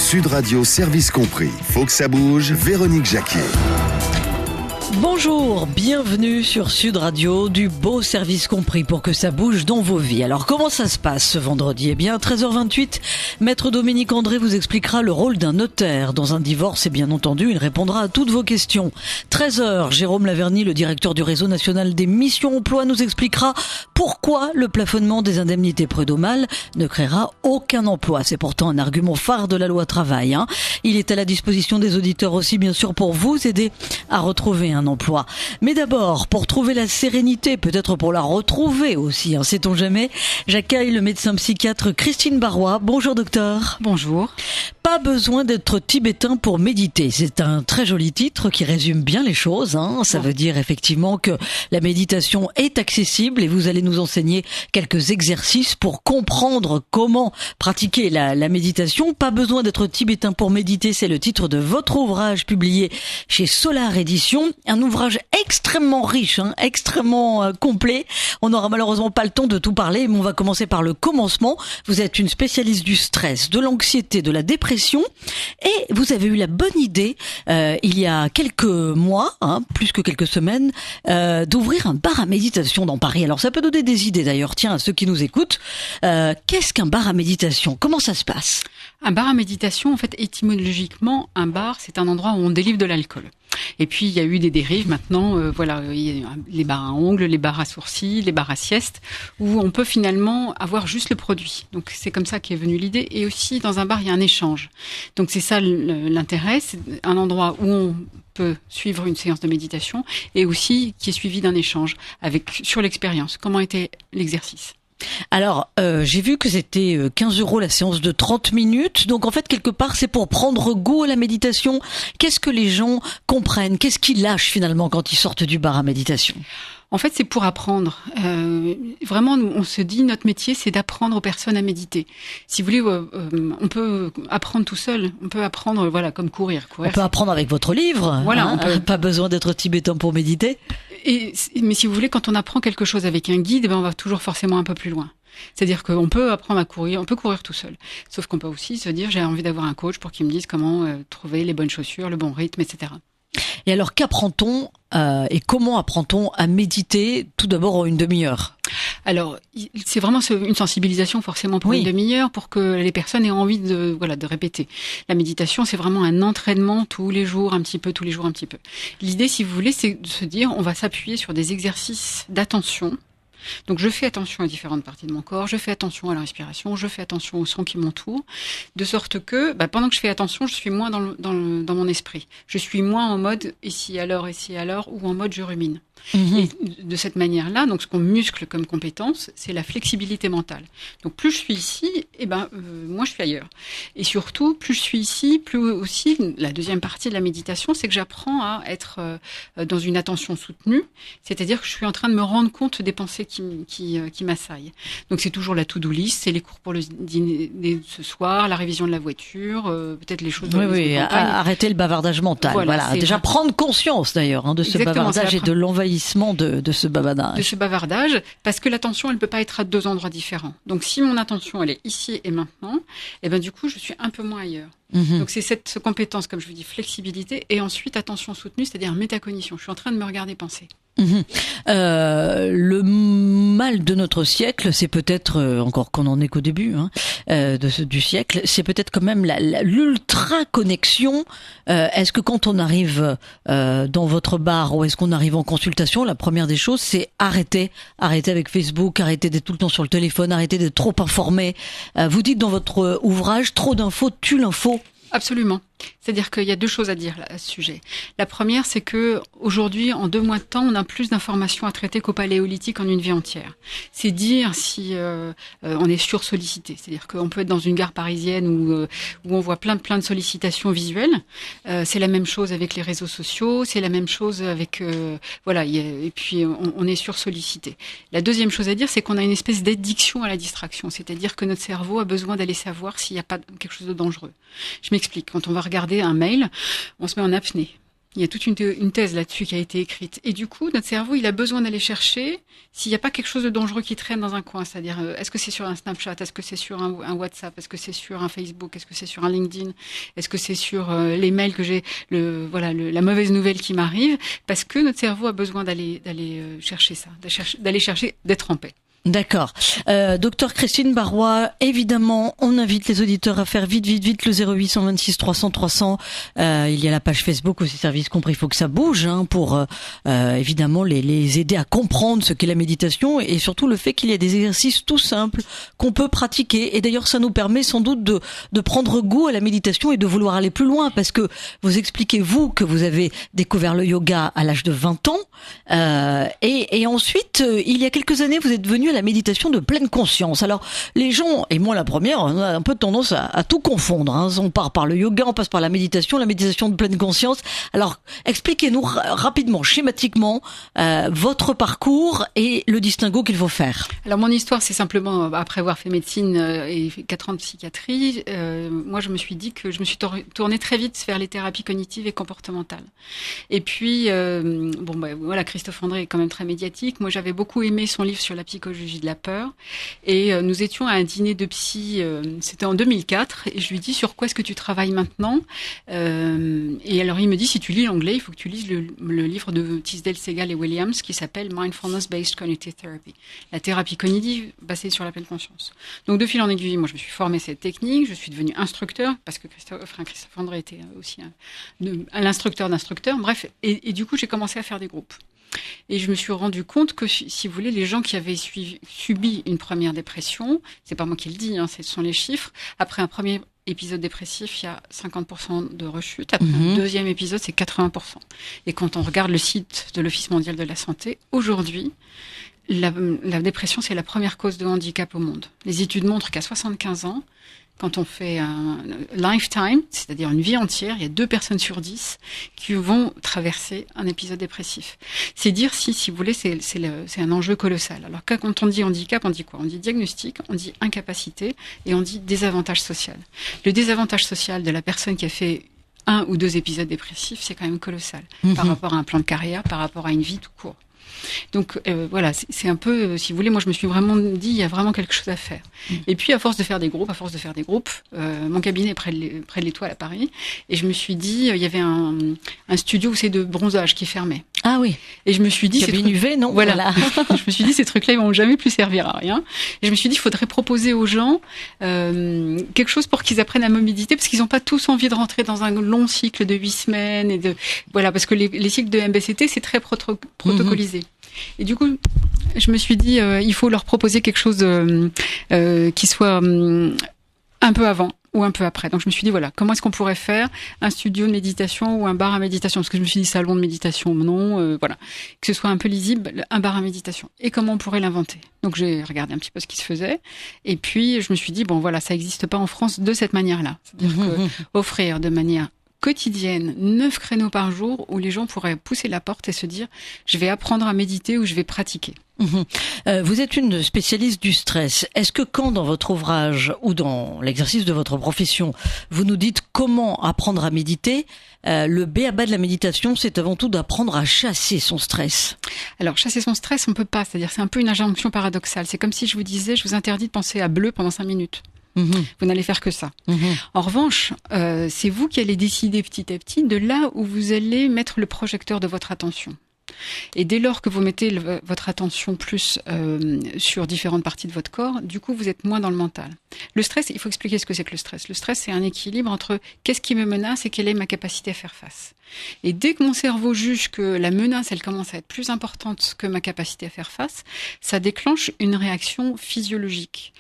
Sud Radio Service Compris. Faut que ça bouge, Véronique Jacquier. Bonjour, bienvenue sur Sud Radio, du beau service compris pour que ça bouge dans vos vies. Alors comment ça se passe ce vendredi ? Eh bien à 13h28, Maître Dominique André vous expliquera le rôle d'un notaire dans un divorce et bien entendu il répondra à toutes vos questions. 13h, Jérôme Laverny, le directeur du réseau national des missions emploi, nous expliquera pourquoi le plafonnement des indemnités prud'homales ne créera aucun emploi. C'est pourtant un argument phare de la loi travail. Il est à la disposition des auditeurs aussi bien sûr pour vous aider à retrouver un emploi. Mais d'abord, pour trouver la sérénité, peut-être pour la retrouver aussi, sait-on jamais, j'accueille le médecin psychiatre Christine Barrois. Bonjour docteur. Bonjour. Pas besoin d'être tibétain pour méditer. C'est un très joli titre qui résume bien les choses. Ça veut dire effectivement que la méditation est accessible et vous allez nous enseigner quelques exercices pour comprendre comment pratiquer la méditation. Pas besoin d'être tibétain pour méditer, c'est le titre de votre ouvrage publié chez Solar Éditions. Un ouvrage extrêmement riche, extrêmement complet. On n'aura malheureusement pas le temps de tout parler, mais on va commencer par le commencement. Vous êtes une spécialiste du stress, de l'anxiété, de la dépression. Et vous avez eu la bonne idée, il y a quelques mois, plus que quelques semaines, d'ouvrir un bar à méditation dans Paris. Alors ça peut donner des idées d'ailleurs, tiens, à ceux qui nous écoutent. Qu'est-ce qu'un bar à méditation ? Comment ça se passe ? Un bar à méditation, en fait, étymologiquement, un bar, c'est un endroit où on délivre de l'alcool. Et puis, il y a eu des dérives maintenant, il y a les bars à ongles, les bars à sourcils, les bars à sieste, où on peut finalement avoir juste le produit. Donc, c'est comme ça qu'est venue l'idée. Et aussi, dans un bar, il y a un échange. Donc, c'est ça l'intérêt. C'est un endroit où on peut suivre une séance de méditation et aussi qui est suivi d'un échange sur l'expérience. Comment était l'exercice ? Alors, j'ai vu que c'était 15 € la séance de 30 minutes. Donc, en fait, quelque part, c'est pour prendre goût à la méditation. Qu'est-ce que les gens comprennent ? Qu'est-ce qu'ils lâchent finalement quand ils sortent du bar à méditation ? En fait, c'est pour apprendre. Vraiment, on se dit, notre métier, c'est d'apprendre aux personnes à méditer. Si vous voulez, on peut apprendre tout seul. On peut apprendre, comme courir. On peut apprendre avec votre livre. Voilà, pas besoin d'être tibétain pour méditer. Mais si vous voulez, quand on apprend quelque chose avec un guide, on va toujours forcément un peu plus loin. C'est-à-dire qu'on peut apprendre à courir, on peut courir tout seul. Sauf qu'on peut aussi se dire, j'ai envie d'avoir un coach pour qu'il me dise comment trouver les bonnes chaussures, le bon rythme, etc. Et alors, qu'apprend-on et comment apprend-on à méditer tout d'abord en une demi-heure ? Alors, c'est vraiment une sensibilisation forcément pour une demi-heure pour que les personnes aient envie de répéter. La méditation, c'est vraiment un entraînement tous les jours, un petit peu, tous les jours, un petit peu. L'idée, si vous voulez, c'est de se dire, on va s'appuyer sur des exercices d'attention. Donc, je fais attention à différentes parties de mon corps, je fais attention à la respiration, je fais attention aux sons qui m'entourent, de sorte que, pendant que je fais attention, je suis moins dans mon esprit. Je suis moins en mode ici alors, ou en mode je rumine. Et de cette manière-là, donc ce qu'on muscle comme compétence, c'est la flexibilité mentale. Donc plus je suis ici, moins je suis ailleurs. Et surtout, plus je suis ici, plus aussi, la deuxième partie de la méditation, c'est que j'apprends à être dans une attention soutenue, c'est-à-dire que je suis en train de me rendre compte des pensées qui m'assaillent. Donc c'est toujours la to-do list, c'est les cours pour le dîner de ce soir, la révision de la voiture, peut-être les choses... Arrêter le bavardage mental. Voilà. Déjà prendre conscience d'ailleurs de ce bavardage et de l'envahissement de ce bavardage. De ce bavardage, parce que l'attention, elle peut pas être à deux endroits différents. Donc si mon attention, elle est ici et maintenant, du coup, je suis un peu moins ailleurs. Donc c'est cette compétence, comme je vous dis, flexibilité, et ensuite attention soutenue, c'est-à-dire métacognition. Je suis en train de me regarder penser. Le mal de notre siècle, c'est peut-être, encore qu'on en est qu'au début du siècle, c'est peut-être quand même l'ultra-connexion. Est-ce que quand on arrive dans votre bar ou est-ce qu'on arrive en consultation, la première des choses, c'est arrêter avec Facebook, arrêter d'être tout le temps sur le téléphone, arrêter d'être trop informé. Vous dites dans votre ouvrage, trop d'infos tue l'info. Absolument. C'est-à-dire qu'il y a deux choses à dire là, à ce sujet. La première, c'est que aujourd'hui, en 2 mois de temps, on a plus d'informations à traiter qu'au paléolithique en une vie entière. C'est dire si on est sursollicité. C'est-à-dire qu'on peut être dans une gare parisienne où on voit plein de sollicitations visuelles. C'est la même chose avec les réseaux sociaux. C'est la même chose avec et puis on est sursollicité. La deuxième chose à dire, c'est qu'on a une espèce d'addiction à la distraction. C'est-à-dire que notre cerveau a besoin d'aller savoir s'il n'y a pas quelque chose de dangereux. Je m'explique. Quand on va regarder un mail, on se met en apnée. Il y a toute une thèse là-dessus qui a été écrite. Et du coup, notre cerveau, il a besoin d'aller chercher s'il n'y a pas quelque chose de dangereux qui traîne dans un coin. C'est-à-dire, est-ce que c'est sur un Snapchat? Est-ce que c'est sur un WhatsApp? Est-ce que c'est sur un Facebook? Est-ce que c'est sur un LinkedIn? Est-ce que c'est sur les mails que j'ai, la mauvaise nouvelle qui m'arrive? Parce que notre cerveau a besoin d'aller chercher ça, d'aller chercher d'être en paix. D'accord. Docteur Christine Barrois, évidemment, on invite les auditeurs à faire vite le 0826 300 300. Il y a la page Facebook aussi, Service Compris, il faut que ça bouge, pour évidemment les aider à comprendre ce qu'est la méditation et surtout le fait qu'il y a des exercices tout simples qu'on peut pratiquer. Et d'ailleurs, ça nous permet sans doute de prendre goût à la méditation et de vouloir aller plus loin, parce que vous expliquez, vous, que vous avez découvert le yoga à l'âge de 20 ans, et ensuite, il y a quelques années, vous êtes venu à la méditation de pleine conscience. Alors, les gens, et moi la première, on a un peu tendance à tout confondre. On part par le yoga, on passe par la méditation de pleine conscience. Alors, expliquez-nous rapidement, schématiquement, votre parcours et le distinguo qu'il faut faire. Alors, mon histoire, c'est simplement, après avoir fait médecine et 4 ans de psychiatrie, moi, je me suis dit que je me suis tournée très vite vers les thérapies cognitives et comportementales. Et puis, voilà, Christophe André est quand même très médiatique. Moi, j'avais beaucoup aimé son livre sur la psychologie de la peur, et nous étions à un dîner de psy, c'était en 2004, et je lui dis: sur quoi est-ce que tu travailles maintenant? Et alors il me dit: si tu lis l'anglais, il faut que tu lises le livre de Tisdale, Segal et Williams qui s'appelle Mindfulness Based Cognitive Therapy, la thérapie cognitive basée sur la pleine conscience. Donc de fil en aiguille, moi je me suis formée cette technique, je suis devenue instructeur parce que Christophe André était aussi l'instructeur d'instructeurs, bref, et du coup j'ai commencé à faire des groupes. Et je me suis rendu compte que, si vous voulez, les gens qui avaient subi une première dépression, c'est pas moi qui le dis, ce sont les chiffres, après un premier épisode dépressif, il y a 50% de rechute. Après un deuxième épisode, c'est 80%. Et quand on regarde le site de l'Office mondial de la santé, aujourd'hui, la dépression, c'est la première cause de handicap au monde. Les études montrent qu'à 75 ans, quand on fait un lifetime, c'est-à-dire une vie entière, il y a 2 personnes sur 10 qui vont traverser un épisode dépressif. C'est dire si vous voulez, c'est un enjeu colossal. Alors quand on dit handicap, on dit quoi? On dit diagnostic, on dit incapacité et on dit désavantage social. Le désavantage social de la personne qui a fait 1 ou 2 épisodes dépressifs, c'est quand même colossal par rapport à un plan de carrière, par rapport à une vie tout court. Donc voilà, c'est un peu, si vous voulez, moi je me suis vraiment dit, il y a vraiment quelque chose à faire. Et puis à force de faire des groupes, mon cabinet est près de l'Étoile à Paris, et je me suis dit, il y avait un studio où c'est de bronzage qui fermait. Ah oui. Et je me suis dit, cabine UV, non? Voilà. Je me suis dit, ces trucs-là, ils vont jamais plus servir à rien. Et je me suis dit, il faudrait proposer aux gens quelque chose pour qu'ils apprennent à méditer, parce qu'ils n'ont pas tous envie de rentrer dans un long cycle de 8 semaines voilà, parce que les cycles de MBCT, c'est très protocolisé. Et du coup, je me suis dit, il faut leur proposer quelque chose qui soit un peu avant ou un peu après. Donc je me suis dit, voilà, comment est-ce qu'on pourrait faire un studio de méditation ou un bar à méditation? Parce que je me suis dit, salon de méditation, non, voilà. Que ce soit un peu lisible, un bar à méditation. Et comment on pourrait l'inventer? Donc j'ai regardé un petit peu ce qui se faisait. Et puis je me suis dit, bon voilà, ça n'existe pas en France de cette manière-là. C'est-à-dire offrir de manière quotidienne 9 créneaux par jour où les gens pourraient pousser la porte et se dire, je vais apprendre à méditer ou je vais pratiquer. Vous êtes une spécialiste du stress. Est-ce que quand dans votre ouvrage ou dans l'exercice de votre profession, vous nous dites comment apprendre à méditer, le b.a.-ba de la méditation, c'est avant tout d'apprendre à chasser son stress? Alors, chasser son stress, on peut pas. C'est-à-dire, c'est un peu une injonction paradoxale. C'est comme si je vous disais, je vous interdis de penser à bleu pendant 5 minutes. Vous n'allez faire que ça. En revanche, c'est vous qui allez décider petit à petit de là où vous allez mettre le projecteur de votre attention. Et dès lors que vous mettez votre attention plus sur différentes parties de votre corps, du coup, vous êtes moins dans le mental. Le stress, il faut expliquer ce que c'est que le stress. Le stress, c'est un équilibre entre qu'est-ce qui me menace et quelle est ma capacité à faire face. Et dès que mon cerveau juge que la menace, elle commence à être plus importante que ma capacité à faire face, ça déclenche une réaction physiologique.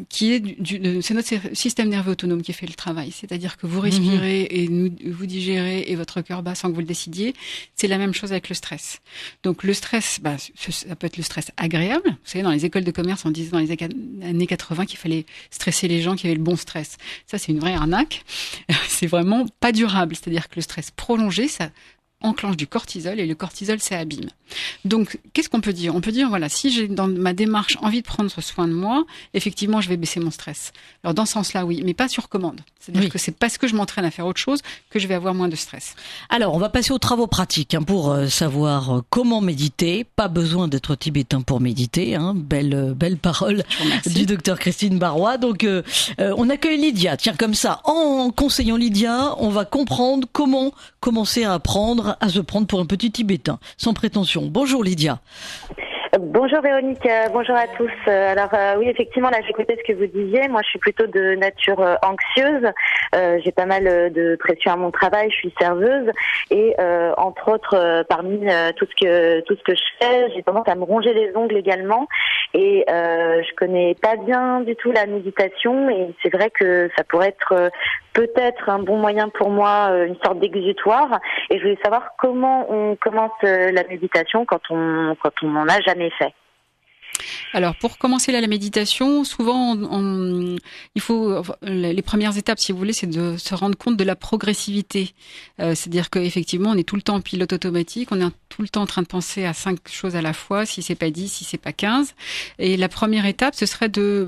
Qui est c'est notre système nerveux autonome qui fait le travail. C'est-à-dire que vous respirez et vous digérez et votre cœur bat sans que vous le décidiez. C'est la même chose avec le stress. Donc le stress, ça peut être le stress agréable. Vous savez, dans les écoles de commerce, on disait dans les années 80 qu'il fallait stresser les gens qui avaient le bon stress. Ça, c'est une vraie arnaque. C'est vraiment pas durable. C'est-à-dire que le stress prolongé, ça enclenche du cortisol et le cortisol, c'est abîme. Donc, qu'est-ce qu'on peut dire ? On peut dire, voilà, si j'ai dans ma démarche envie de prendre soin de moi, effectivement, je vais baisser mon stress. Alors, dans ce sens-là, oui, mais pas sur commande. C'est-à-dire que c'est parce que je m'entraîne à faire autre chose que je vais avoir moins de stress. Alors, on va passer aux travaux pratiques pour savoir comment méditer. Pas besoin d'être tibétain pour méditer. Belle parole du docteur Christine Barrois. Donc, on accueille Lydia. Tiens, comme ça, en conseillant Lydia, on va comprendre comment commencer à apprendre à se prendre pour un petit tibétain, sans prétention. Bonjour Lydia. Bonjour Véronique, bonjour à tous. Alors oui, effectivement, là j'écoutais ce que vous disiez. Moi, je suis plutôt de nature anxieuse. J'ai pas mal de pression à mon travail. Je suis serveuse et entre autres, parmi tout ce que je fais, j'ai tendance à me ronger les ongles également. Et je connais pas bien du tout la méditation. Et c'est vrai que ça pourrait être peut-être un bon moyen pour moi, une sorte d'exutoire. Et je voulais savoir comment on commence la méditation quand on n'en a jamais fait. Alors, pour commencer la méditation, souvent, il faut les premières étapes, si vous voulez, c'est de se rendre compte de la progressivité. C'est-à-dire qu'effectivement, on est tout le temps en pilote automatique, on est tout le temps en train de penser à 5 choses à la fois, si c'est pas 10, si c'est pas 15. Et la première étape, ce serait de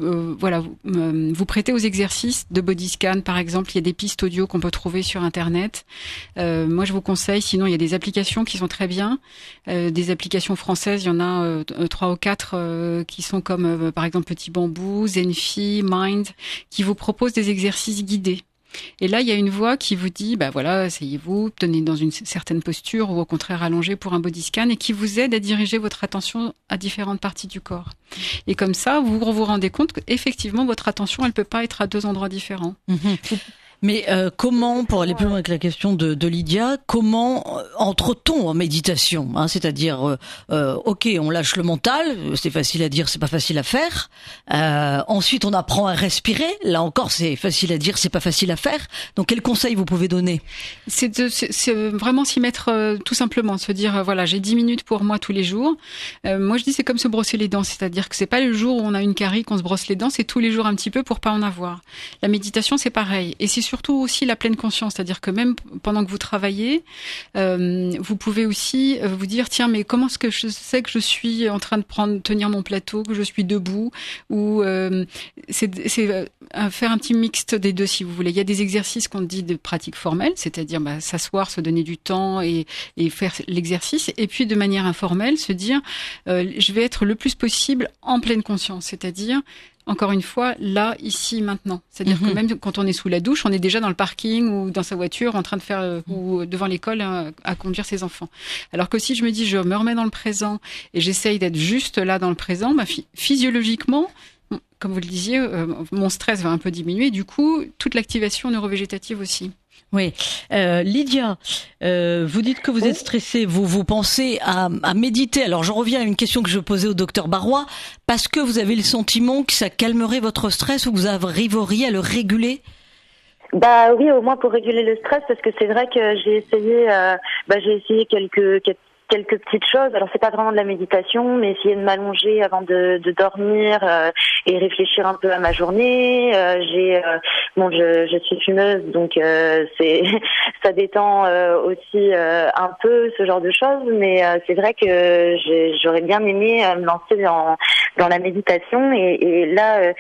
vous prêter aux exercices de body scan, par exemple. Il y a des pistes audio qu'on peut trouver sur Internet. Moi, je vous conseille. Sinon, il y a des applications qui sont très bien. Des applications françaises, il y en a 3 ou 4 qui sont comme par exemple Petit Bambou, Zenfi, Mind, qui vous proposent des exercices guidés. Et là, il y a une voix qui vous dit, asseyez-vous, tenez dans une certaine posture ou au contraire allongé pour un body scan et qui vous aide à diriger votre attention à différentes parties du corps. Et comme ça, vous vous rendez compte qu'effectivement, votre attention, elle peut pas être à 2 endroits différents. Mais comment, pour aller plus loin avec la question de Lydia, comment entre-t-on en méditation, c'est-à-dire, ok, on lâche le mental, c'est facile à dire, c'est pas facile à faire. Ensuite, on apprend à respirer. Là encore, c'est facile à dire, c'est pas facile à faire. Donc, quel conseil vous pouvez donner ? C'est vraiment s'y mettre tout simplement, se dire, voilà, j'ai 10 minutes pour moi tous les jours. Moi, je dis, c'est comme se brosser les dents, c'est-à-dire que c'est pas le jour où on a une carie qu'on se brosse les dents, c'est tous les jours un petit peu pour pas en avoir. La méditation, c'est pareil. Et c'est surtout aussi la pleine conscience, c'est-à-dire que même pendant que vous travaillez, vous pouvez aussi vous dire, tiens, mais comment est-ce que je sais que je suis en train de tenir mon plateau, que je suis debout, ou c'est faire un petit mixte des deux, si vous voulez. Il y a des exercices qu'on dit de pratique formelle, c'est-à-dire s'asseoir, se donner du temps et faire l'exercice, et puis de manière informelle, se dire, je vais être le plus possible en pleine conscience, c'est-à-dire encore une fois, là, ici, maintenant. C'est-à-dire que même quand on est sous la douche, on est déjà dans le parking ou dans sa voiture en train de faire, ou devant l'école à conduire ses enfants. Alors que si je me dis, je me remets dans le présent et j'essaye d'être juste là dans le présent, physiologiquement, comme vous le disiez, mon stress va un peu diminuer. Du coup, toute l'activation neurovégétative aussi. Oui, Lydia, vous dites que vous êtes stressée, vous pensez à méditer. Alors je reviens à une question que je posais au docteur Barrois, parce que vous avez le sentiment que ça calmerait votre stress ou que vous arriveriez à le réguler ? Oui, au moins pour réguler le stress, parce que c'est vrai que j'ai essayé quelques petites choses. Alors c'est pas vraiment de la méditation, mais essayer de m'allonger avant de dormir et réfléchir un peu à ma journée. Je suis fumeuse, donc ça détend aussi un peu ce genre de choses. Mais c'est vrai que j'aurais bien aimé me lancer dans la méditation. Et là,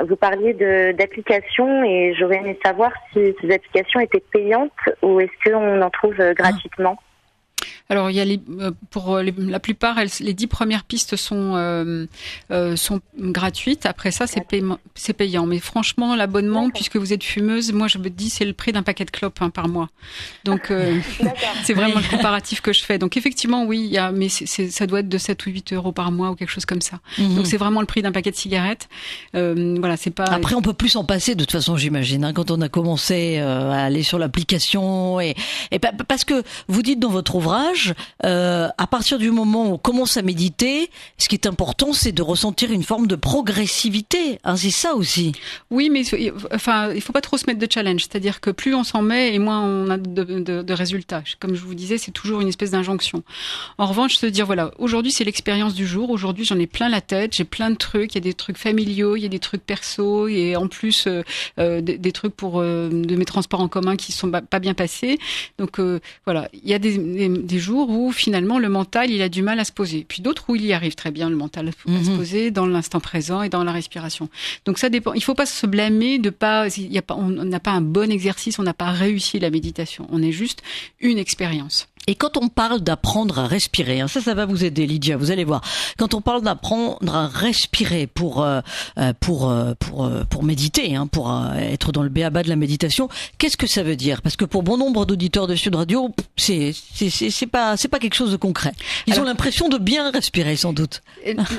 vous parliez d'applications et j'aurais aimé savoir si ces applications étaient payantes ou est-ce qu'on en trouve gratuitement. Alors, il y a pour la plupart, les 10 premières pistes sont gratuites. Après ça, c'est payant. Mais franchement, l'abonnement, puisque vous êtes fumeuse, moi, je me dis, c'est le prix d'un paquet de clopes par mois. Donc, c'est vraiment le comparatif que je fais. Donc, effectivement, oui, mais ça doit être de 7 ou 8 euros par mois ou quelque chose comme ça. Donc, c'est vraiment le prix d'un paquet de cigarettes. Voilà, c'est pas. Après, on peut plus s'en passer, de toute façon, j'imagine, quand on a commencé à aller sur l'application et parce que vous dites dans votre ouvrage, ouvrage, à partir du moment où on commence à méditer, ce qui est important, c'est de ressentir une forme de progressivité. Hein, c'est ça aussi. Oui, mais enfin, il faut pas trop se mettre de challenge. C'est-à-dire que plus on s'en met et moins on a de résultats. Comme je vous disais, c'est toujours une espèce d'injonction. En revanche, se dire, voilà, aujourd'hui, c'est l'expérience du jour. Aujourd'hui, j'en ai plein la tête. J'ai plein de trucs. Il y a des trucs familiaux, il y a des trucs perso, et en plus, des trucs pour de mes transports en commun qui sont pas bien passés. Donc, voilà, il y a des jours où, finalement, le mental, il a du mal à se poser. Puis d'autres où il y arrive très bien, le mental, à se poser dans l'instant présent et dans la respiration. Donc, ça dépend. Il faut pas se blâmer de pas, on n'a pas un bon exercice, on n'a pas réussi la méditation. On est juste une expérience. Et quand on parle d'apprendre à respirer, hein, ça va vous aider, Lydia, vous allez voir. Quand on parle d'apprendre à respirer pour méditer, hein, pour être dans le b.a.-ba de la méditation, qu'est-ce que ça veut dire? Parce que pour bon nombre d'auditeurs de Sud Radio, c'est pas quelque chose de concret. Ils ont l'impression de bien respirer, sans doute.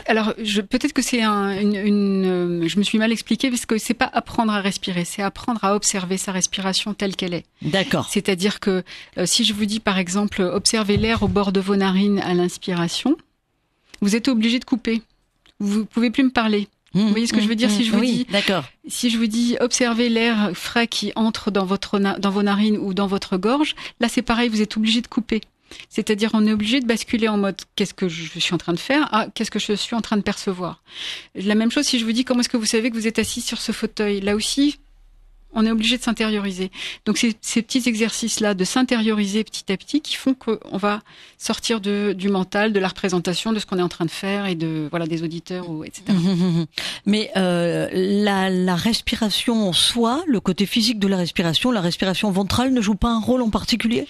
Alors, peut-être que c'est je me suis mal expliquée, parce que c'est pas apprendre à respirer, c'est apprendre à observer sa respiration telle qu'elle est. D'accord. C'est-à-dire que si je vous dis, par exemple, observez l'air au bord de vos narines à l'inspiration, vous êtes obligé de couper. Vous pouvez plus me parler. Vous voyez ce que je veux dire si je vous dis, d'accord. Si je vous dis observez l'air frais qui entre dans vos narines ou dans votre gorge, là c'est pareil, vous êtes obligé de couper. C'est-à-dire on est obligé de basculer en mode qu'est-ce que je suis en train de faire à qu'est-ce que je suis en train de percevoir. La même chose si je vous dis comment est-ce que vous savez que vous êtes assis sur ce fauteuil. Là aussi, on est obligé de s'intérioriser. Donc, c'est ces petits exercices-là de s'intérioriser petit à petit qui font qu'on va sortir du mental, de la représentation, de ce qu'on est en train de faire et des auditeurs, etc. Mais la respiration en soi, le côté physique de la respiration ventrale ne joue pas un rôle en particulier?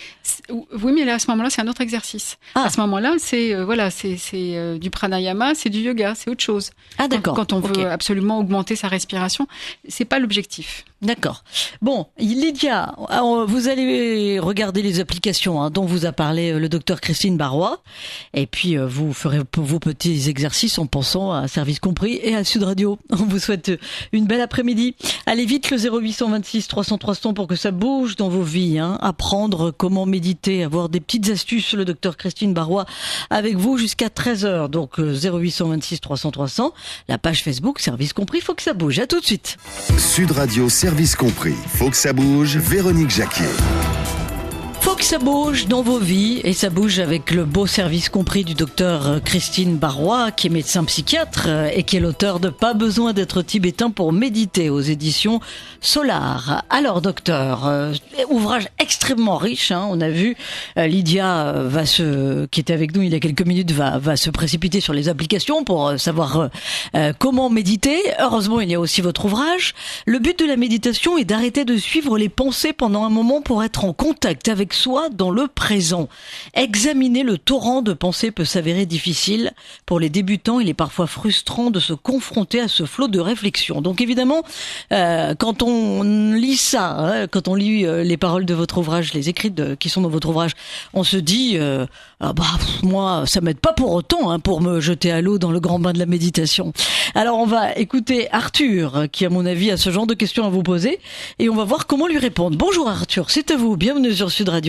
Oui, mais là, à ce moment-là, c'est un autre exercice. À ce moment-là, c'est du pranayama, c'est du yoga, c'est autre chose. Ah, d'accord. Quand on veut absolument augmenter sa respiration, c'est pas l'objectif. D'accord. Bon, Lydia, vous allez regarder les applications dont vous a parlé le docteur Christine Barrois, et puis vous ferez vos petits exercices en pensant à Service Compris et à Sud Radio. On vous souhaite une belle après-midi. Allez vite, le 0826 300 300 pour que ça bouge dans vos vies. Apprendre comment méditer, avoir des petites astuces, le docteur Christine Barrois avec vous jusqu'à 13h. Donc 0826 300 300, la page Facebook Service Compris, faut que ça bouge. À tout de suite. Sud Radio Service Compris. Faut que ça bouge, Véronique Jacquier. Faut que ça bouge dans vos vies, et ça bouge avec le beau Service Compris du docteur Christine Barrois, qui est médecin psychiatre et qui est l'auteur de Pas besoin d'être tibétain pour méditer aux éditions Solar. Alors docteur, ouvrage extrêmement riche, on a vu Lydia qui était avec nous il y a quelques minutes, va se précipiter sur les applications pour savoir comment méditer. Heureusement, il y a aussi votre ouvrage. Le but de la méditation est d'arrêter de suivre les pensées pendant un moment pour être en contact avec soi dans le présent. Examiner le torrent de pensées peut s'avérer difficile. Pour les débutants, il est parfois frustrant de se confronter à ce flot de réflexion. Donc évidemment, quand on lit ça, quand on lit les paroles de votre ouvrage, les écrits qui sont dans votre ouvrage, on se dit, moi, ça m'aide pas pour autant pour me jeter à l'eau dans le grand bain de la méditation. Alors on va écouter Arthur, qui à mon avis a ce genre de questions à vous poser, et on va voir comment lui répondre. Bonjour Arthur, c'est à vous, bienvenue sur Sud Radio.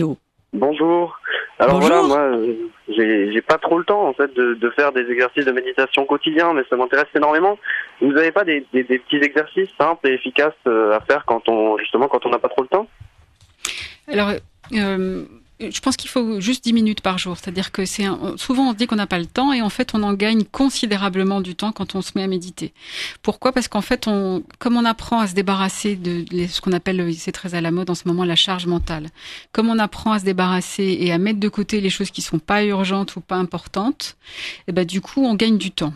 Bonjour. Alors Bonjour. voilà, moi, j'ai pas trop le temps en fait de faire des exercices de méditation quotidiens, mais ça m'intéresse énormément. Vous avez pas des petits exercices simples et efficaces à faire quand on n'a pas trop le temps? Alors, je pense qu'il faut juste 10 minutes par jour. C'est-à-dire que souvent on se dit qu'on n'a pas le temps, et en fait on en gagne considérablement du temps quand on se met à méditer. Pourquoi ? Parce qu'en fait, comme on apprend à se débarrasser de ce qu'on appelle, c'est très à la mode en ce moment, la charge mentale. Comme on apprend à se débarrasser et à mettre de côté les choses qui sont pas urgentes ou pas importantes, et du coup on gagne du temps.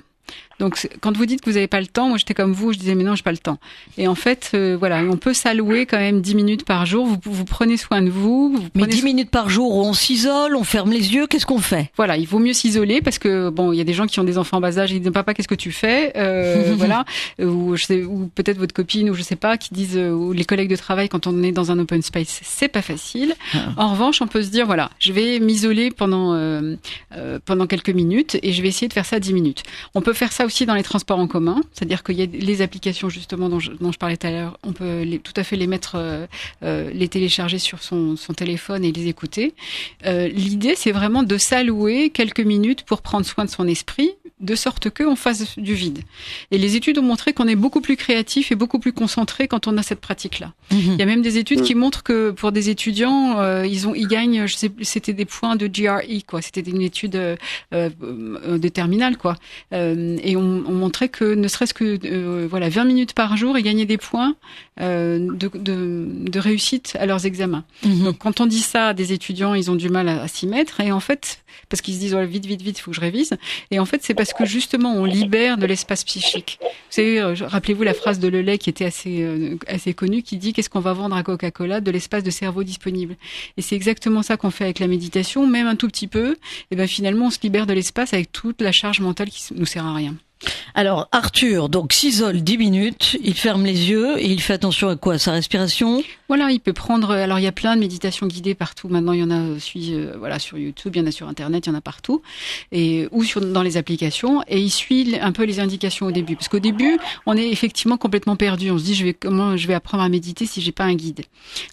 Donc, quand vous dites que vous n'avez pas le temps, moi j'étais comme vous, je disais mais non, j'ai pas le temps. Et en fait, on peut s'allouer quand même 10 minutes par jour. Vous prenez soin de vous. Mais 10 minutes par jour où on s'isole, on ferme les yeux, qu'est-ce qu'on fait ? Voilà, il vaut mieux s'isoler parce que il y a des gens qui ont des enfants en bas âge et ils disent papa, qu'est-ce que tu fais ? Voilà, ou peut-être votre copine ou je sais pas, qui disent ou les collègues de travail quand on est dans un open space, c'est pas facile. En revanche, on peut se dire voilà, je vais m'isoler pendant quelques minutes et je vais essayer de faire ça 10 minutes. On peut faire ça aussi dans les transports en commun, c'est-à-dire qu'il y a les applications justement dont je parlais tout à l'heure, on peut tout à fait les mettre, les télécharger sur son téléphone et les écouter. L'idée, c'est vraiment de s'allouer quelques minutes pour prendre soin de son esprit, de sorte qu'on fasse du vide. Et les études ont montré qu'on est beaucoup plus créatif et beaucoup plus concentré quand on a cette pratique-là. Il y a même des études qui montrent que pour des étudiants, ils gagnent, je sais plus, c'était des points de GRE, quoi. C'était une étude de terminale, quoi. Et on montrait que ne serait-ce que 20 minutes par jour, ils gagnaient des points de réussite à leurs examens. Donc quand on dit ça à des étudiants, ils ont du mal à s'y mettre. Et en fait, parce qu'ils se disent vite, il faut que je révise. Et en fait, c'est parce que justement, on libère de l'espace psychique. Vous savez, rappelez-vous la phrase de Lelay qui était assez connue, qui dit: qu'est-ce qu'on va vendre à Coca-Cola? De l'espace de cerveau disponible. Et c'est exactement ça qu'on fait avec la méditation, même un tout petit peu. Et ben finalement, on se libère de l'espace avec toute la charge mentale qui nous sert à rien. Alors Arthur donc s'isole 10 minutes, il ferme les yeux et il fait attention à quoi? Sa respiration? Voilà, il peut prendre. Alors il y a plein de méditations guidées partout. Maintenant il y en a sur YouTube, il y en a sur Internet, il y en a partout, dans les applications. Et il suit un peu les indications au début, parce qu'au début on est effectivement complètement perdu. On se dit comment je vais apprendre à méditer si j'ai pas un guide.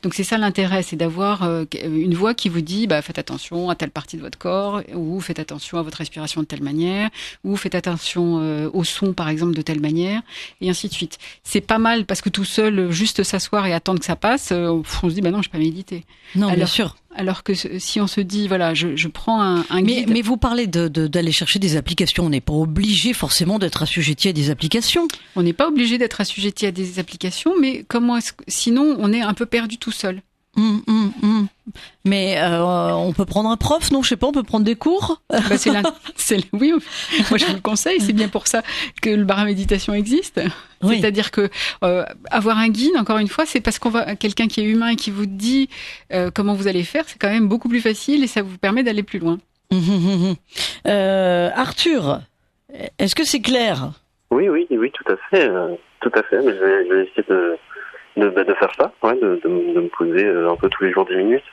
Donc c'est ça l'intérêt, c'est d'avoir une voix qui vous dit faites attention à telle partie de votre corps, ou faites attention à votre respiration de telle manière, ou faites attention au son par exemple de telle manière, et ainsi de suite. C'est pas mal parce que tout seul, juste s'asseoir et attendre que ça passe, on se dit non, je peux pas méditer. Non, bien sûr. Alors que si on se dit je prends un guide. Mais vous parlez d'aller chercher des applications. On n'est pas obligé forcément d'être assujetti à des applications. On n'est pas obligé d'être assujetti à des applications, mais sinon on est un peu perdu tout seul. Mais on peut prendre un prof, non? Je sais pas, on peut prendre des cours. Oui, moi je vous le conseille, c'est bien pour ça que le bar à méditation existe. Oui. C'est-à-dire que avoir un guide, encore une fois, c'est parce quelqu'un qui est humain et qui vous dit comment vous allez faire, c'est quand même beaucoup plus facile et ça vous permet d'aller plus loin. Arthur, est-ce que c'est clair? Oui, tout à fait. Mais je vais essayer de faire ça, de me poser un peu tous les jours 10 minutes.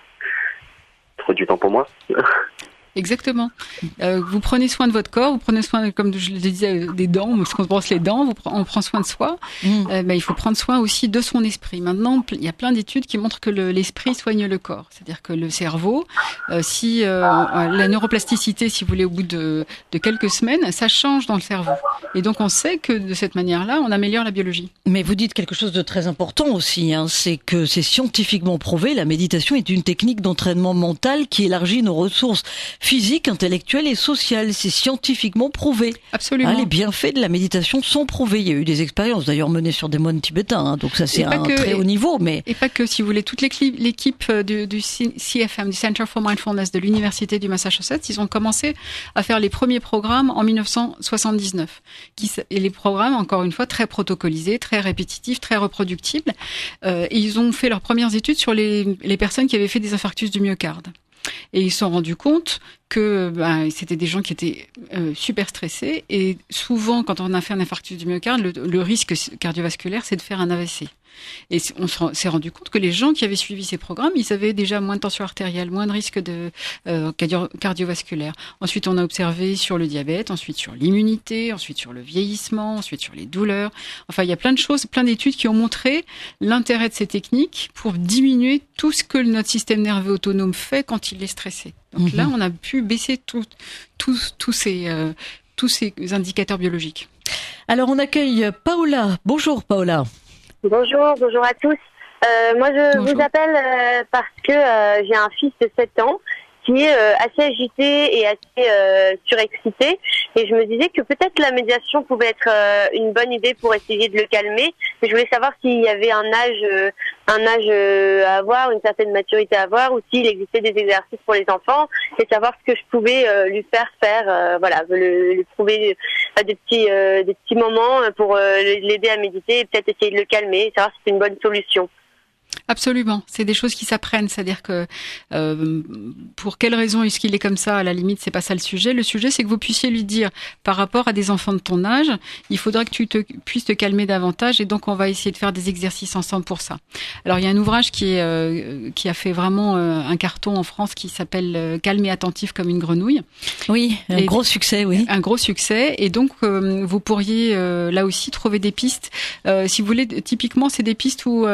Trop du temps pour moi. Exactement. Vous prenez soin de votre corps, vous prenez soin, comme je le disais, des dents, parce qu'on se brosse les dents, on prend soin de soi. Il faut prendre soin aussi de son esprit. Maintenant, il y a plein d'études qui montrent que l'esprit soigne le corps. C'est-à-dire que le cerveau, la neuroplasticité, si vous voulez, au bout de quelques semaines, ça change dans le cerveau. Et donc, on sait que de cette manière-là, on améliore la biologie. Mais vous dites quelque chose de très important aussi, c'est que c'est scientifiquement prouvé, la méditation est une technique d'entraînement mental qui élargit nos ressources physique, intellectuelle et sociale. C'est scientifiquement prouvé. Absolument. Les bienfaits de la méditation sont prouvés. Il y a eu des expériences d'ailleurs menées sur des moines tibétains. Donc ça, c'est très haut niveau. Et pas que, si vous voulez, toute l'équipe du CFM, du Center for Mindfulness de l'Université du Massachusetts, ils ont commencé à faire les premiers programmes en 1979. Et les programmes, encore une fois, très protocolisés, très répétitifs, très reproductibles. Et ils ont fait leurs premières études sur les personnes qui avaient fait des infarctus du myocarde. Et ils se sont rendus compte que c'était des gens qui étaient super stressés. Et souvent, quand on a fait un infarctus du myocarde, le risque cardiovasculaire, c'est de faire un AVC. Et on s'est rendu compte que les gens qui avaient suivi ces programmes, ils avaient déjà moins de tension artérielle, moins de risque de cardiovasculaire. Ensuite, on a observé sur le diabète, ensuite sur l'immunité, ensuite sur le vieillissement, ensuite sur les douleurs. Enfin, il y a plein de choses, plein d'études qui ont montré l'intérêt de ces techniques pour diminuer tout ce que notre système nerveux autonome fait quand il est stressé. Donc là, on a pu baisser tous ces indicateurs biologiques. Alors, on accueille Paola. Bonjour, Paola. Bonjour à tous. Moi, vous appelle parce que j'ai un fils de 7 ans qui est assez agité et assez surexcité. Et je me disais que peut-être la médiation pouvait être une bonne idée pour essayer de le calmer. Mais je voulais savoir s'il y avait un âge à avoir, une certaine maturité à avoir, ou s'il existait des exercices pour les enfants, et savoir ce que je pouvais lui faire, lui trouver des petits moments pour l'aider à méditer et peut-être essayer de le calmer, et savoir si c'est une bonne solution. Absolument, c'est des choses qui s'apprennent, c'est-à-dire que pour quelle raison est-ce qu'il est comme ça, à la limite, c'est pas ça le sujet. Le sujet, c'est que vous puissiez lui dire, par rapport à des enfants de ton âge, il faudra que tu puisses te calmer davantage, et donc on va essayer de faire des exercices ensemble pour ça. Alors il y a un ouvrage qui a fait vraiment un carton en France qui s'appelle Calme et attentif comme une grenouille. Oui, gros succès, oui. Un gros succès, et donc vous pourriez là aussi trouver des pistes. Si vous voulez, typiquement, c'est des pistes où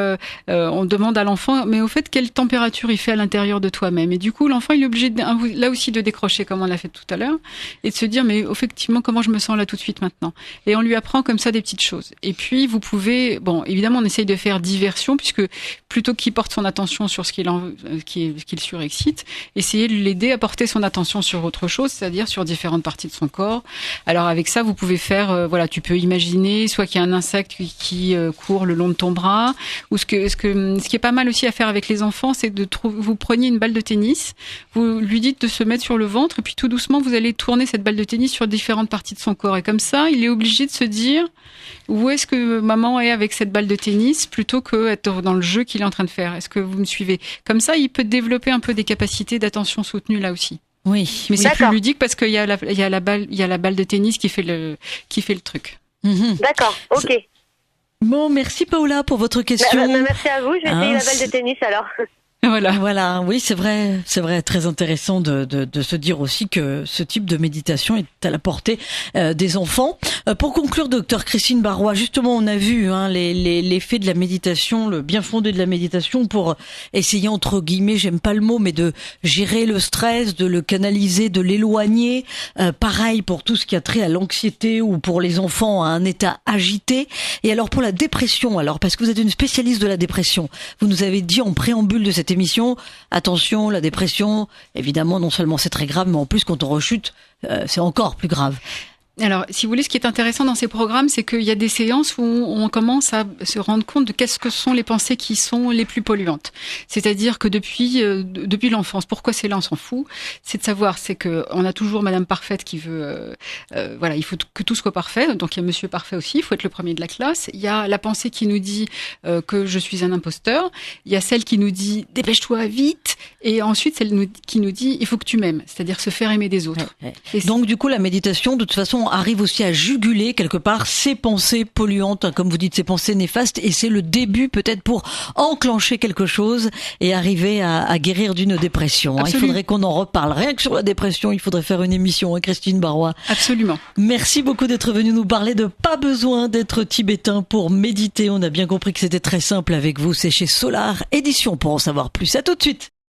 on demande à l'enfant, mais au fait, quelle température il fait à l'intérieur de toi-même. Et du coup, l'enfant, il est obligé là aussi de décrocher, comme on l'a fait tout à l'heure, et de se dire, mais effectivement, comment je me sens là tout de suite maintenant. Et on lui apprend comme ça des petites choses. Et puis, vous pouvez, bon, évidemment, on essaye de faire diversion, puisque plutôt qu'il porte son attention sur ce qu'il surexcite, essayez de l'aider à porter son attention sur autre chose, c'est-à-dire sur différentes parties de son corps. Alors, avec ça, vous pouvez faire, tu peux imaginer, soit qu'il y a un insecte qui court le long de ton bras, ou ce qui est pas mal aussi à faire avec les enfants, c'est vous preniez une balle de tennis, vous lui dites de se mettre sur le ventre, et puis tout doucement, vous allez tourner cette balle de tennis sur différentes parties de son corps. Et comme ça, il est obligé de se dire où est-ce que maman est avec cette balle de tennis, plutôt que être dans le jeu qu'il est en train de faire. Est-ce que vous me suivez? Comme ça, il peut développer un peu des capacités d'attention soutenue là aussi. Oui. Mais c'est plus ludique parce qu'il y a la balle de tennis qui fait le truc. D'accord, ok. Bon, merci Paola pour votre question. Merci à vous, je vais essayer la balle de tennis alors. Voilà, oui, c'est vrai, très intéressant de se dire aussi que ce type de méditation est à la portée des enfants. Pour conclure, docteur Christine Barrois, justement, on a vu l'effet de la méditation, le bien fondé de la méditation pour essayer, entre guillemets, j'aime pas le mot, mais de gérer le stress, de le canaliser, de l'éloigner. Pareil pour tout ce qui a trait à l'anxiété ou pour les enfants à un état agité. Et alors pour la dépression, parce que vous êtes une spécialiste de la dépression, vous nous avez dit en préambule de cette émission, attention, la dépression, évidemment, non seulement c'est très grave, mais en plus, quand on rechute, c'est encore plus grave. Alors, si vous voulez, ce qui est intéressant dans ces programmes, c'est qu'il y a des séances où on commence à se rendre compte de qu'est-ce que sont les pensées qui sont les plus polluantes. C'est-à-dire que depuis l'enfance, pourquoi c'est là, on s'en fout. C'est de savoir, c'est que on a toujours Madame Parfaite qui veut, il faut que tout soit parfait. Donc il y a Monsieur Parfait aussi, il faut être le premier de la classe. Il y a la pensée qui nous dit que je suis un imposteur. Il y a celle qui nous dit dépêche-toi vite. Et ensuite celle qui nous dit il faut que tu m'aimes, c'est-à-dire se faire aimer des autres. Ouais. Donc du coup, la méditation, de toute façon, arrive aussi à juguler quelque part ces pensées polluantes, comme vous dites, ces pensées néfastes, et c'est le début peut-être pour enclencher quelque chose et arriver à guérir d'une dépression. Il faudrait qu'on en reparle. Rien que sur la dépression, il faudrait faire une émission, Christine Barrois. Absolument. Merci beaucoup d'être venue nous parler de pas besoin d'être tibétain pour méditer. On a bien compris que c'était très simple avec vous. C'est chez Solar Édition pour en savoir plus. À tout de suite.